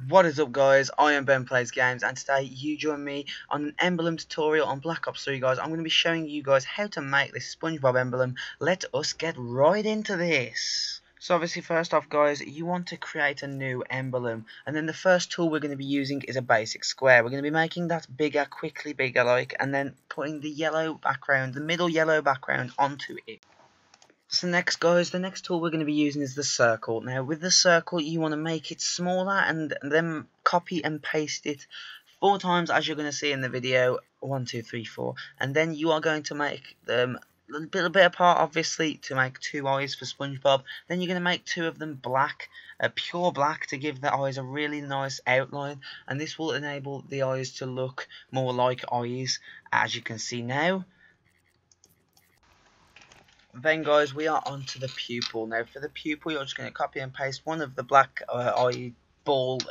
What is up, guys? I am Ben Plays Games, and today you join me on an emblem tutorial on Black Ops 3, guys. I'm going to be showing you guys how to make this SpongeBob emblem. Let us get right into this. So obviously, first off, guys, you want to create a new emblem, and then the first tool we're going to be using is a basic square. We're going to be making that bigger, quickly bigger, and then putting the yellow background, the middle yellow background, onto it. So next, guys, the next tool we're going to be using is the circle. Now with the circle you want to make it smaller and then copy and paste it 4 times, as you're going to see in the video. 1, 2, 3, 4, and then you are going to make them a little bit apart, obviously, to make 2 eyes for SpongeBob. Then you're going to make 2 of them black, pure black, to give the eyes a really nice outline, and this will enable the eyes to look more like eyes, as you can see now. Then, guys, we are on to the pupil. Now for the pupil, you're just going to copy and paste one of the black eyeball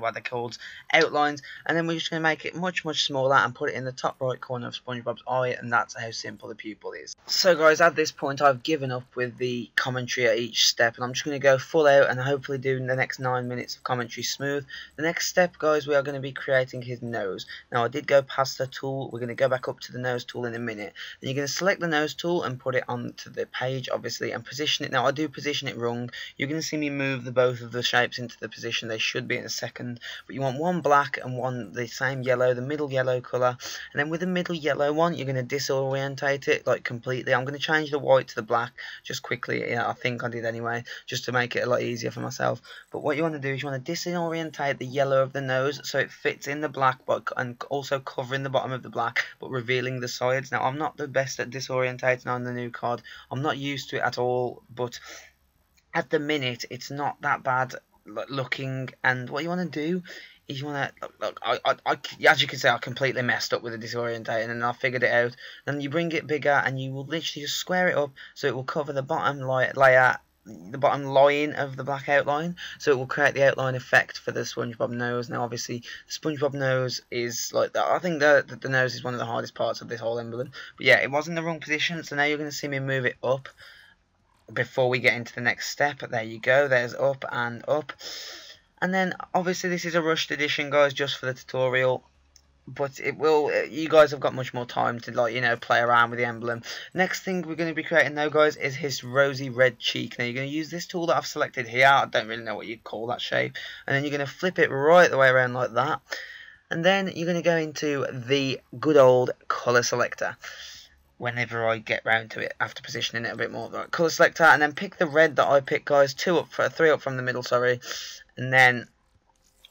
what they're called, outlines, and then we're just going to make it much smaller and put it in the top right corner of SpongeBob's eye, and that's how simple the pupil is. So guys, at this point I've given up with the commentary at each step, and I'm just going to go full out and hopefully do the next 9 minutes of commentary smooth. The next step, guys, we are going to be creating his nose. Now I did go past the tool, we're going to go back up to the nose tool in a minute. Then you're going to select the nose tool and put it onto the page, obviously, and position it. Now I do position it wrong. You're going to see me move both of the shapes into the position they should be in a second, but you want one black and one the same yellow, the middle yellow colour, and then with the middle yellow one you're going to disorientate it completely. I'm going to change the white to the black just quickly, I think I did anyway, just to make it a lot easier for myself. But what you want to do is you want to disorientate the yellow of the nose so it fits in the black, and also covering the bottom of the black but revealing the sides. Now I'm not the best at disorientating on the new card, I'm not used to it at all, but at the minute it's not that bad looking. And what you want to do is you want to look, as you can see, I completely messed up with the disorientating, and I figured it out. Then you bring it bigger and you will literally just square it up so it will cover the bottom layer, the bottom line of the black outline, so it will create the outline effect for the SpongeBob nose. Now obviously the SpongeBob nose is like that. I think the nose is one of the hardest parts of this whole emblem, but yeah, it was in the wrong position, so now you're going to see me move it up before we get into the next step. There you go, there's up and up. And then obviously this is a rushed edition, guys, just for the tutorial, but it will, you guys have got much more time to play around with the emblem. Next thing we're going to be creating now, guys, is his rosy red cheek. Now you're going to use this tool that I've selected here. I don't really know what you'd call that shape, and then you're going to flip it right the way around like that, and then you're going to go into the good old color selector. Whenever I get round to it, after positioning it a bit more, right, colour selector, and then pick the red that I picked, guys, 3 up from the middle, sorry, and then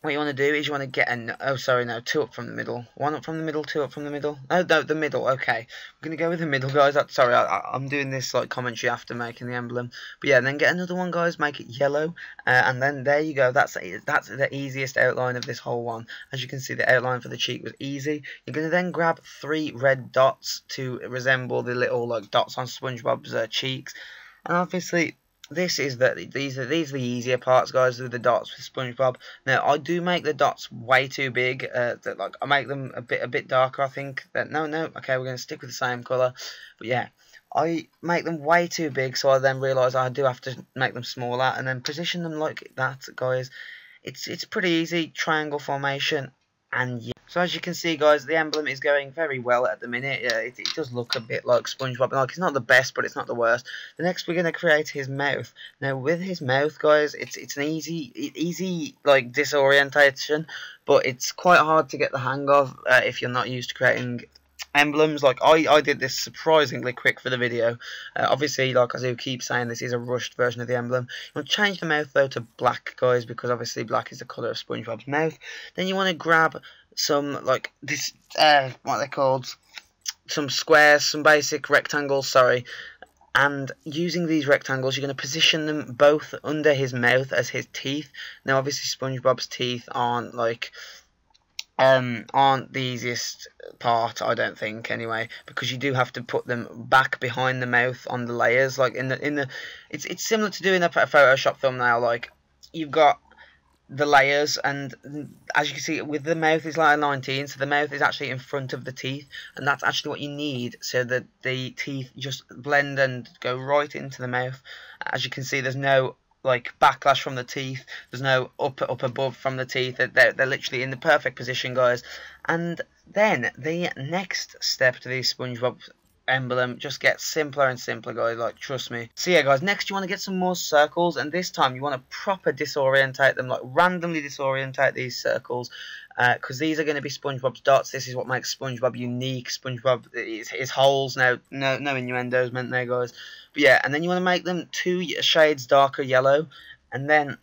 what you want to do is you want to get 2 up from the middle, 1 up from the middle, 2 up from the middle, no, the middle, okay, I'm going to go with the middle, guys. Sorry, I'm doing this commentary after making the emblem, but yeah, then get another one, guys, make it yellow, and then there you go, that's the easiest outline of this whole one. As you can see, the outline for the cheek was easy. You're going to then grab 3 red dots to resemble the little dots on SpongeBob's cheeks, and obviously these are the easier parts, guys, with the dots with SpongeBob. Now I do make the dots way too big. I make them a bit darker, I think. No, okay, we're going to stick with the same colour. But yeah, I make them way too big, so I then realise I do have to make them smaller and then position them like that, guys. It's pretty easy, triangle formation, and yeah. So as you can see, guys, the emblem is going very well at the minute. It does look a bit like SpongeBob. It's not the best, but it's not the worst. The next, we're going to create his mouth. Now with his mouth, guys, it's an easy disorientation, but it's quite hard to get the hang of if you're not used to creating emblems. I did this surprisingly quick for the video. Obviously, I do keep saying, this is a rushed version of the emblem. You want to change the mouth though to black, guys, because obviously black is the colour of SpongeBob's mouth. Then you want to grab some what they're called, some squares, some basic rectangles, sorry, and using these rectangles you're going to position them both under his mouth as his teeth. Now obviously SpongeBob's teeth aren't the easiest part, I don't think, anyway, because you do have to put them back behind the mouth on the layers, it's similar to doing a Photoshop thumbnail. You've got the layers, and as you can see with the mouth is like a 19, so the mouth is actually in front of the teeth, and that's actually what you need so that the teeth just blend and go right into the mouth. As you can see, there's no like backlash from the teeth. There's no up above from the teeth. They're literally in the perfect position, guys. And then the next step to these SpongeBob emblem just gets simpler and simpler, guys, like, trust me. So yeah, guys, next you want to get some more circles, and this time you want to proper disorientate them, like randomly disorientate these circles, because these are going to be SpongeBob's dots. This is what makes SpongeBob unique. SpongeBob is holes. Now, no innuendos meant there, guys. But yeah, and then you want to make them 2 shades darker yellow, and then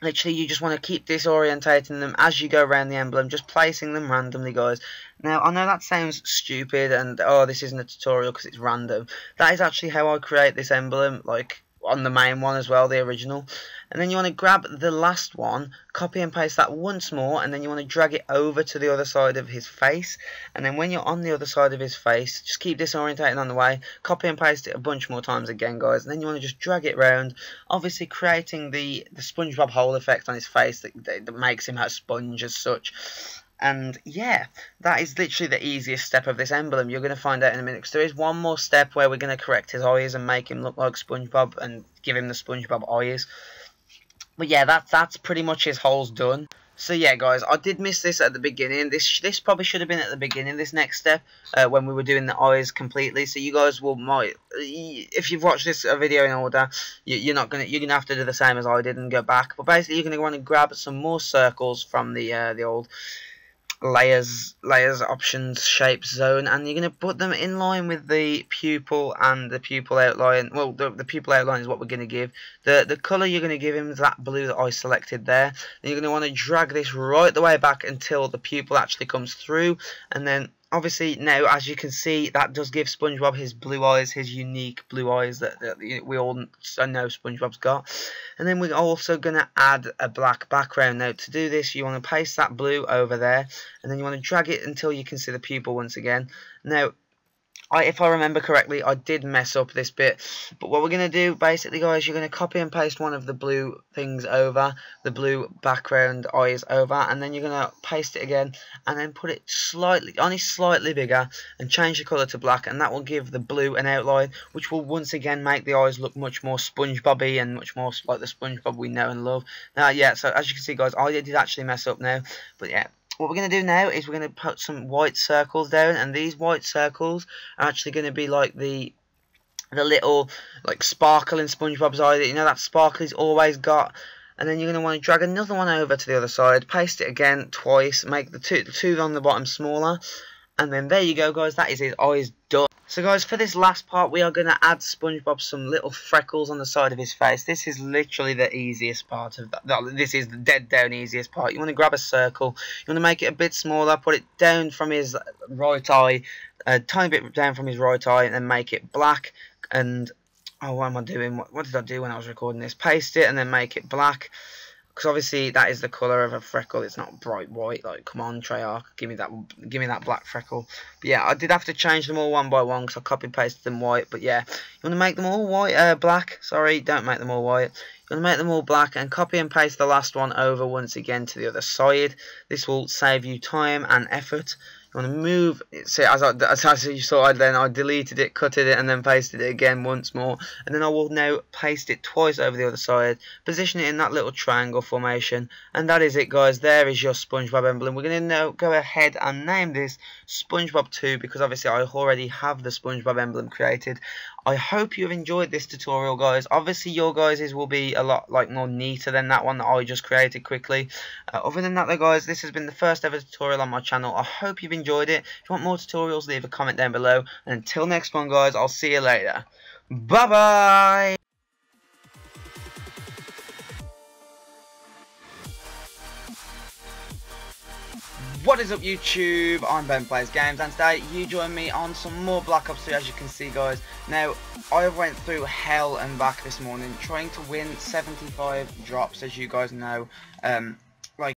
literally you just want to keep disorientating them as you go around the emblem, just placing them randomly, guys. Now, I know that sounds stupid and, oh, this isn't a tutorial because it's random. That is actually how I create this emblem, like on the main one as well, the original. And then you want to grab the last one, copy and paste that once more, and then you want to drag it over to the other side of his face. And then when you're on the other side of his face, just keep disorientating on the way, copy and paste it a bunch more times again, guys. And then you want to just drag it around, obviously creating the SpongeBob hole effect on his face that makes him a sponge as such. And yeah, that is literally the easiest step of this emblem. You're going to find out in a minute, because there is one more step where we're going to correct his eyes and make him look like SpongeBob and give him the SpongeBob eyes. But yeah, that's pretty much his holes done. So yeah, guys, I did miss this at the beginning. This probably should have been at the beginning, this next step, when we were doing the eyes completely. So you guys might, if you've watched this video in order, you're gonna have to do the same as I did and go back. But basically, you're gonna want to grab some more circles from the old layers options shape zone, and you're going to put them in line with the pupil and the pupil outline. Well, the pupil outline is what we're going to give. The colour you're going to give him is that blue that I selected there. Then you're going to want to drag this right the way back until the pupil actually comes through, and then obviously now, as you can see, that does give SpongeBob his blue eyes, his unique blue eyes that we all know SpongeBob's got. And then we're also going to add a black background. Now, to do this, you want to paste that blue over there, and then you want to drag it until you can see the pupil once again. Now, if I remember correctly, I did mess up this bit, but what we're going to do, basically, guys, you're going to copy and paste one of the blue things over, the blue background eyes over, and then you're going to paste it again, and then put it only slightly bigger, and change the colour to black, and that will give the blue an outline, which will once again make the eyes look much more SpongeBob-y, and much more like the SpongeBob we know and love. Now, yeah, so as you can see, guys, I did actually mess up now, but yeah. What we're going to do now is we're going to put some white circles down, and these white circles are actually going to be like the little like sparkle in SpongeBob's eye, that, you know, that sparkle he's always got. And then you're going to want to drag another one over to the other side, paste it again twice, make the two on the bottom smaller, and then there you go, guys, that is his eyes done. So guys, for this last part, we are going to add SpongeBob some little freckles on the side of his face. This is literally the easiest part of that. This is the dead down easiest part. You want to grab a circle, you want to make it a bit smaller, put it down from his right eye, a tiny bit down from his right eye, and then make it black. And, oh, what am I doing? What did I do when I was recording this? Paste it and then make it black. Because obviously that is the colour of a freckle. It's not bright white. Like, come on, Treyarch, give me that black freckle. But yeah, I did have to change them all one by one because I copy and pasted them white. But yeah, you want to make them all white, black. Sorry, don't make them all white. You want to make them all black and copy and paste the last one over once again to the other side. This will save you time and effort. You want to move, so as you saw, then I deleted it, cutted it, and then pasted it again once more, and then I will now paste it twice over the other side, position it in that little triangle formation, and that is it, guys. There is your SpongeBob emblem. We're going to now go ahead and name this SpongeBob 2, because obviously I already have the SpongeBob emblem created. I hope you've enjoyed this tutorial, guys. Obviously your guys's will be a lot more neater than that one that I just created quickly. Other than that though, guys, this has been the first ever tutorial on my channel. I hope you've enjoyed it. If you want more tutorials, leave a comment down below. And until next one, guys, I'll see you later. Bye bye. What is up, YouTube? I'm Ben Plays Games, and today you join me on some more Black Ops 3, as you can see, guys. Now, I went through hell and back this morning trying to win 75 drops, as you guys know.